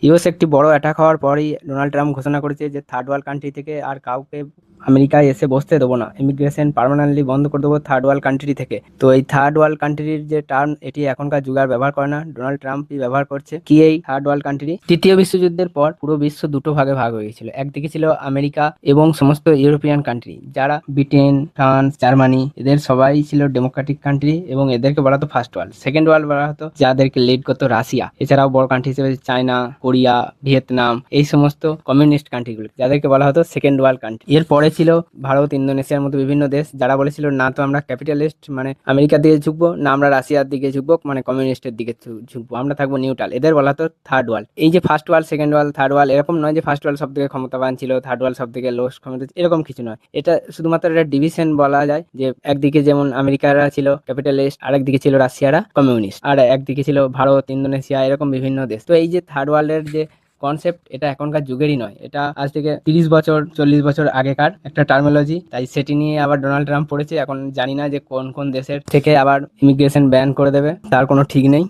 US একটি বড় attack হওয়ার পরেই ডোনাল্ড ট্রাম্প ঘোষণা করেছে যে থার্ড ওয়ার্ল্ড কান্ট্রি থেকে আর কাউকে আমেরিকায় এসে বসতে দেবো না, ইমিগ্রেশন পার্মানেন্টলি বন্ধ করে দেবো থার্ড ওয়ার্ল্ড কান্ট্রি থেকে। তো এই থার্ড ওয়ার্ল্ড কান্ট্রির যে টার্ম, এটি এখনকার যুগ আর ব্যবহার করে না, ডোনাল্ড ট্রাম্পই ব্যবহার করছে। কি এই থার্ড ওয়ার্ল্ড কান্ট্রি? তৃতীয় বিশ্বযুদ্ধের পর পুরো বিশ্ব দুটো ভাগে ভাগ হয়ে গেছিল। একদিকে ছিল আমেরিকা এবং সমস্ত ইউরোপিয়ান কান্ট্রি, যারা ব্রিটেন, ফ্রান্স, জার্মানি, এদের সবাই ছিল ডেমোক্রেটিক কান্ট্রি এবং এদেরকে বলা হতো ফার্স্ট ওয়ার্ল্ড। সেকেন্ড ওয়ার্ল্ড বলা হতো যাদেরকে লিড করতো রাশিয়া। এছাড়াও বড় কান্ট্রি হিসেবে চায়না, কোরিয়া, ভিয়েতনাম, এই সমস্ত কমিউনিস্ট কান্ট্রিগুলো, যাদেরকে বলা হতো সেকেন্ড ওয়ার্ল্ড কান্ট্রি। এরপরে ছিল ভারত, ইন্দোনেশিয়ার মতো বিভিন্ন দেশ, যারা বলেছিল না তো আমরা ক্যাপিটালিস্ট মানে আমেরিকার দিকে ঝুঁকবো, না আমরা রাশিয়ার দিকে ঝুঁকবো মানে কমিউনিস্টের দিকে ঝুঁকবো, আমরা থাকবো নিউট্রাল। এদের বলা হতো থার্ড ওয়ার্ল্ড। এই যে first world, second world, third world, এরকম নয় যে ফার্স্ট ওয়ার্ল্ড সব থেকে ক্ষমতাবান ছিল, থার্ড ওয়ার্ল্ড সব থেকে লোস ক্ষমতা, এরকম কিছু নয়। এটা শুধুমাত্র একটা ডিভিশন বলা যায়, যে একদিকে যেমন আমেরিকারা ছিল ক্যাপিটালিস্ট, আর একদিকে ছিল রাশিয়ারা কমিউনিস্ট, আর একদিকে ছিল ভারত, ইন্দোনেশিয়া, এরকম বিভিন্ন দেশ। তো এই যে থার্ড ওয়ার্ল্ডের যে কনসেপ্ট, এটা এখনকার যুগেরই নয়, এটা আজ থেকে 30 বছর 40 বছর আগেকার একটা টার্মিনোলজি। তাই সেটি নিয়ে আবার ডোনাল্ড ট্রাম্প পড়েছে। এখন জানি না যে কোন কোন দেশের থেকে আবার ইমিগ্রেশন ব্যান করে দেবে, তার কোনো ঠিক নেই।